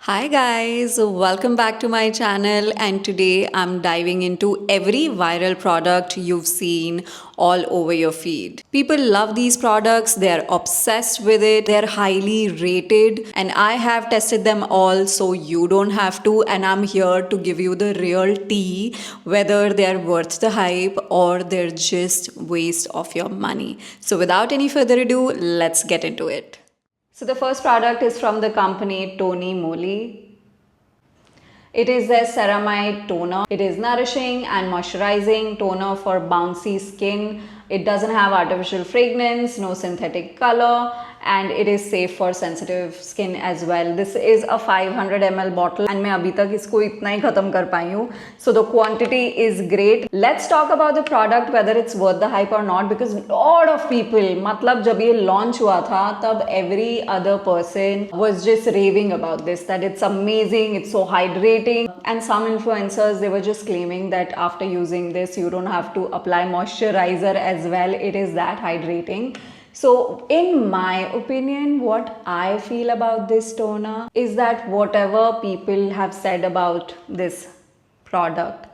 Hi guys, welcome back to my channel, and today I'm diving into every viral product you've seen all over your feed. People love these products, they're obsessed with it, they're highly rated, and I have tested them all so you don't have to, and I'm here to give you the real tea whether they're worth the hype or they're just waste of your money. So without any further ado, let's get into it. So the first product is from the company Tony Moly. It is their ceramide toner. It is nourishing and moisturizing toner for bouncy skin. It doesn't have artificial fragrance, no synthetic color, and it is safe for sensitive skin as well. This is a 500 ml bottle and मैं अभी तक इसको इतना ही खत्म कर पाई हूँ. So the quantity is great. Let's talk about the product, whether it's worth the hype or not, because lot of people, मतलब जब ये launch हुआ था तब every other person was just raving about this, that it's amazing, it's so hydrating, and some influencers, they were just claiming that after using this you don't have to apply moisturizer as well, it is that hydrating. So in my opinion, what I feel about this toner is that whatever people have said about this product,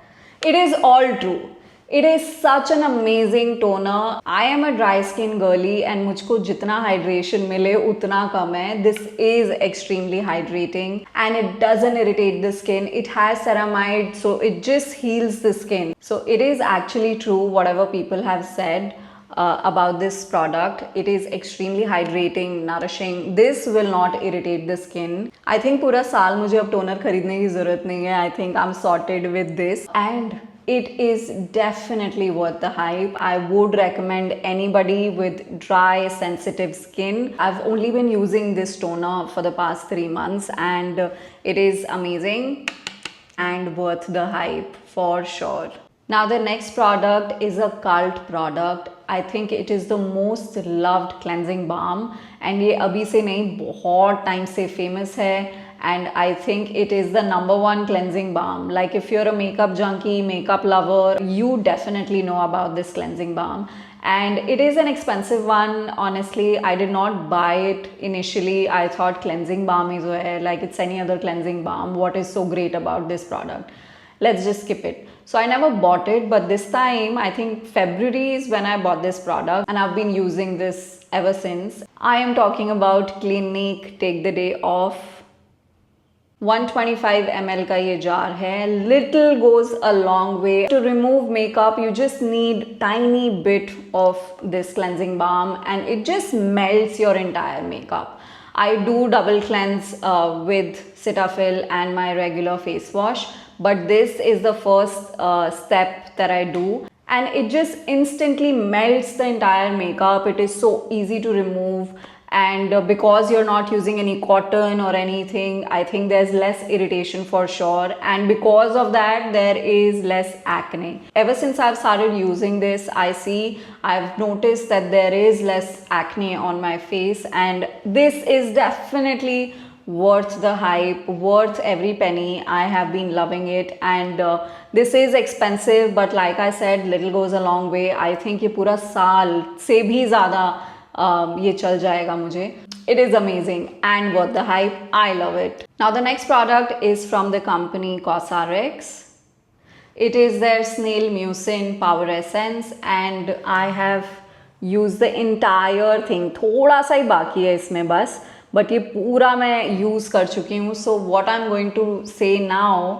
it is all true. It is such an amazing toner. I am a dry skin girly and मुझको जितना hydration मिले उतना कम है. This is extremely hydrating and it doesn't irritate the skin. It has ceramide, so it just heals the skin. So it is actually true whatever people have said about this product. It is extremely hydrating, nourishing. This will not irritate the skin. I think पूरा साल मुझे अब toner खरीदने की ज़रूरत नहीं है. I think I'm sorted with this, and it is definitely worth the hype. I would recommend anybody with dry, sensitive skin. I've only been using this toner for the past 3 months and it is amazing and worth the hype for sure. Now the next product is a cult product. I think it is the most loved cleansing balm and ये अभी से नहीं बहुत time से famous है, and I think it is the #1 cleansing balm. Like if you're a makeup junkie, makeup lover, you definitely know about this cleansing balm. And it is an expensive one. Honestly, I did not buy it initially. I thought cleansing balm is like it's any other cleansing balm. What is so great about this product? Let's just skip it. So I never bought it, but this time, I think February is when I bought this product and I've been using this ever since. I am talking about Clinique Take the Day Off. 125 ml का ये jar है. Little goes a long way. To remove makeup, you just need tiny bit of this cleansing balm and it just melts your entire makeup. I do double cleanse with Cetaphil and my regular face wash, but this is the first step that I do, and it just instantly melts the entire makeup. It is so easy to remove, and because you're not using any cotton or anything, I think there's less irritation for sure, and because of that there is less acne. Ever since I've started using this, I've noticed that there is less acne on my face, and this is definitely worth the hype, worth every penny. I have been loving it, and this is expensive, but like I said, little goes a long way. I think ये पूरा साल से भी ज़्यादा ये चल जाएगा मुझे. It is amazing and worth the hype. I love it. Now the next product is from the company Cosrx. It is their snail mucin power essence and I have used the entire thing. थोड़ा सा ही बाकी है इसमें बस, but ये पूरा मैं use कर चुकी हूँ. So what I am going to say now,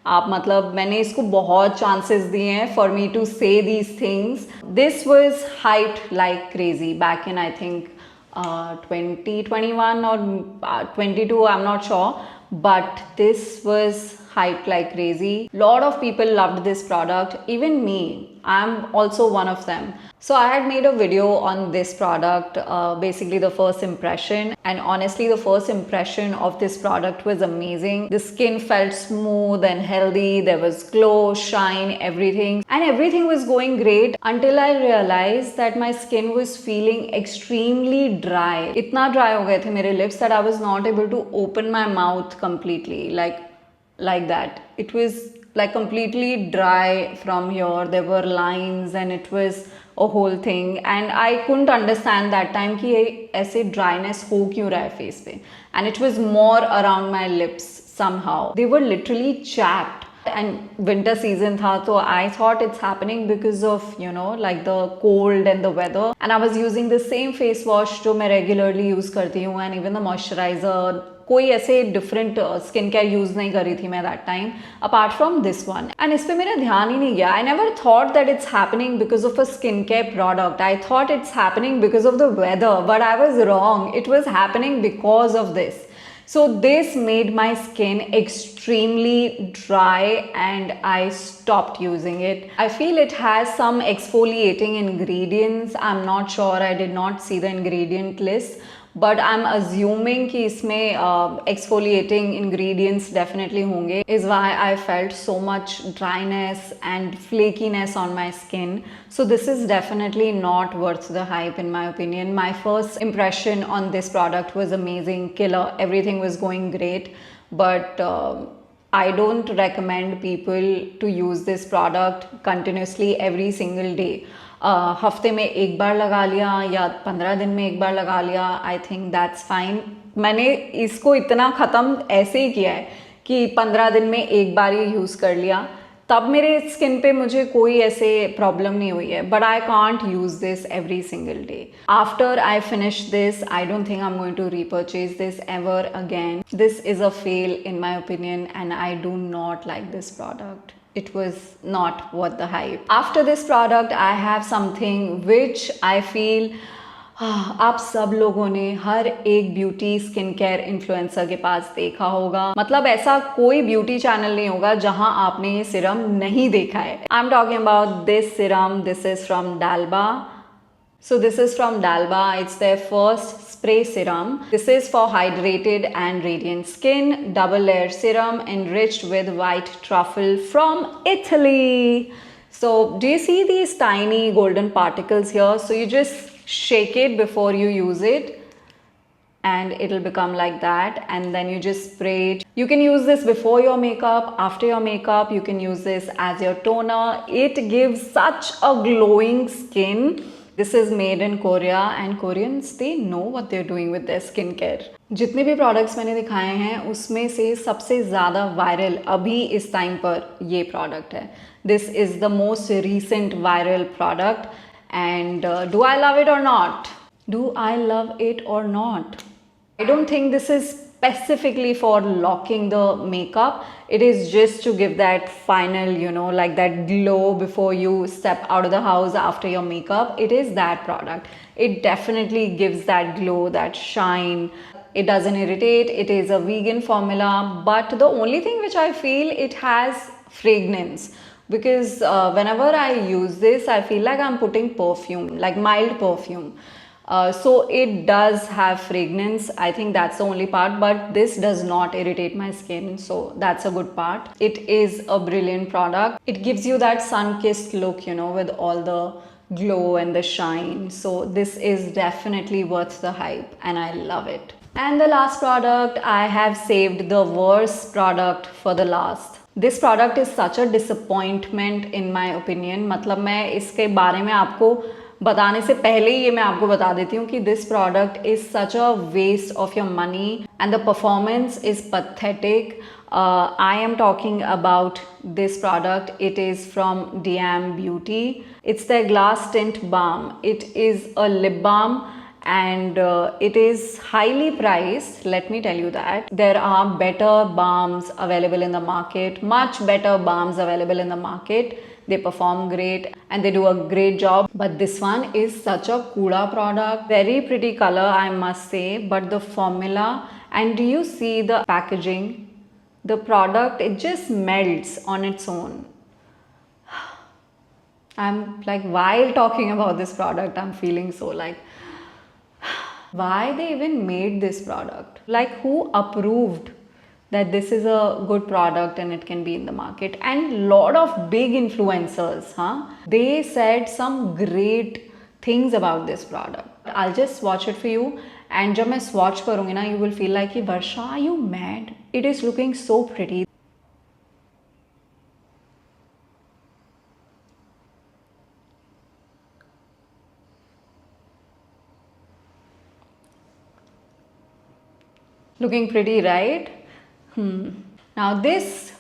आप मतलब मैंने इसको बहुत चांसेस दिए हैं for me to say these things. This was hyped like crazy back in I think 2021 or 22, I'm not sure, but this was hyped like crazy. Lot of people loved this product, even me. I'm also one of them. So I had made a video on this product, basically the first impression, and honestly the first impression of this product was amazing. The skin felt smooth and healthy, there was glow, shine, everything, and everything was going great until I realized that my skin was feeling extremely dry. इतना dry हो गए थे मेरे lips that I was not able to open my mouth completely, like that. It was like completely dry from here. There were lines and it was a whole thing, and I couldn't understand that time कि ये ऐसे dryness हो क्यों रहा है face पे, and it was more around my lips somehow. They were literally chapped. And winter season tha, so I thought it's happening because of, you know, like the cold and the weather. And I was using the same face wash जो मैं regularly use करती हूँ, and even the moisturizer. कोई ऐसे different skin care use नहीं करी थी मैं that time apart from this one, and इस पर मेरा ध्यान ही नहीं गया. I never thought that it's happening because of a skin care product. I thought it's happening because of the weather, but I was wrong. It was happening because of this. So this made my skin extremely dry and I stopped using it. I feel it has some exfoliating ingredients. I'm not sure, I did not see the ingredient list. But I'm assuming कि इसमें exfoliating ingredients definitely होंगे. Is why I felt so much dryness and flakiness on my skin. So this is definitely not worth the hype in my opinion. My first impression on this product was amazing, killer. Everything was going great. But I don't recommend people to use this product continuously every single day. हफ्ते में एक बार लगा लिया या 15 दिन में एक बार लगा लिया, आई थिंक दैट्स फाइन. मैंने इसको इतना ख़त्म ऐसे ही किया है कि 15 दिन में एक बार ही यूज़ कर लिया, तब मेरे स्किन पे मुझे कोई ऐसे प्रॉब्लम नहीं हुई है. But I can't use this every single day. After I finish this, I don't think I am going to repurchase this ever again. This is a fail in my opinion, and I do not like this product. It was not worth the hype. After this product, I have something which I feel आप सब लोगों ने हर एक beauty skin care influencer के पास देखा होगा. मतलब ऐसा कोई ब्यूटी चैनल नहीं होगा जहां आपने ये सीरम नहीं देखा है. आई am talking about this serum. This is from Dalba. So this is from Dalba. It's their first spray serum. This is for hydrated and radiant skin. Double layer serum enriched with white truffle from Italy. So do you see these tiny golden particles here? So you just shake it before you use it and it'll become like that, and then you just spray it. You can use this before your makeup, after your makeup. You can use this as your toner. It gives such a glowing skin. This is made in Korea and Koreans, they know what they're doing with their skincare. जितने भी products मैंने दिखाए हैं उसमें से सबसे ज़्यादा viral अभी इस time पर ये product है. This is the most recent viral product, and do I love it or not? Do I love it or not? I don't think this is specifically for locking the makeup. It is just to give that final, you know, like that glow before you step out of the house after your makeup. It is that product. It definitely gives that glow, that shine. It doesn't irritate. It is a vegan formula, but the only thing which I feel, it has fragrance, because whenever I use this, I feel like I'm putting perfume, like mild perfume. So it does have fragrance. I think that's the only part, but this does not irritate my skin, so that's a good part. It is a brilliant product. It gives you that sun-kissed look, you know, with all the glow and the shine. So this is definitely worth the hype and I love it. And the last product, I have saved the worst product for the last. This product is such a disappointment in my opinion. मतलब मैं इसके बारे में आपको बताने से पहले ही ये मैं आपको बता देती हूँ कि this product is such a waste of your money and the performance is pathetic. I am talking about this product. It is from DM Beauty. It's their glass tint balm. It is a lip balm and it is highly priced. Let me tell you that there are better balms available in the market, much better balms available in the market. They perform great and they do a great job, but this one is such a kuda product. Very pretty color, I must say, but the formula, and do you see the packaging? The product, it just melts on its own. I'm like, while talking about this product, I'm feeling so like, why they even made this product? Like, who approved that this is a good product and it can be in the market? And lot of big influencers, they said some great things about this product. I'll just swatch it for you, and जब मैं swatch करूँगी ना, you will feel like कि Varsha, are you mad? It is looking so pretty. Looking pretty, right? Now this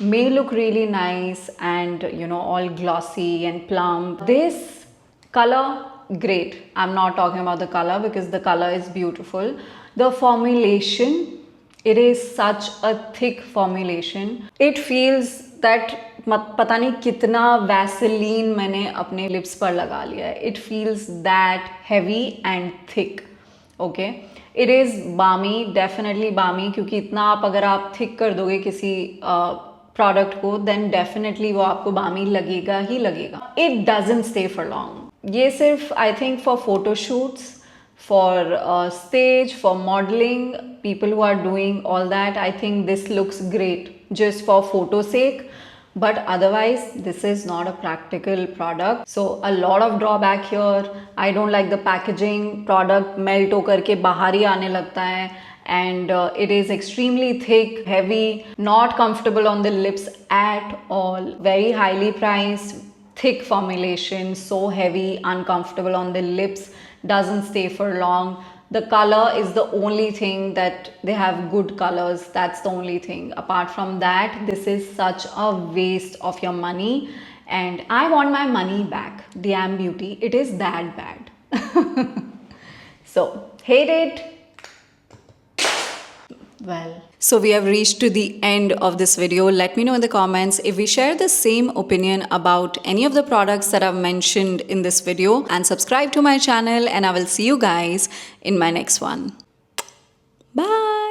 may look really nice and all glossy and plump. This color, great. I'm not talking about the color because the color is beautiful. The formulation, it is such a thick formulation. It feels that पता नहीं कितना Vaseline मैंने अपने lips पर लगा लिया है. It feels that heavy and thick. Okay, it is बामी, डेफिनेटली बामी, क्योंकि इतना अगर आप थिक कर दोगे किसी प्रोडक्ट को देन डेफिनेटली वो आपको बामी लगेगा ही लगेगा. It doesn't stay for long. ये सिर्फ I think for photoshoots, for stage, for modelling, people who are doing all that, I think this looks great just for photo sake. But otherwise this is not a practical product, so a lot of drawback here. I don't like the packaging. Product melt होकर के बाहर ही आने लगता है, and it is extremely thick, heavy, not comfortable on the lips at all. Very highly priced, thick formulation, so heavy, uncomfortable on the lips, doesn't stay for long. The color is the only thing that they have good colors. That's the only thing. Apart from that, this is such a waste of your money, and I want my money back. Damn beauty, it is that bad. So hate it. Well, so we have reached to the end of this video. Let me know in the comments if we share the same opinion about any of the products that I've mentioned in this video, and subscribe to my channel, and I will see you guys in my next one. Bye.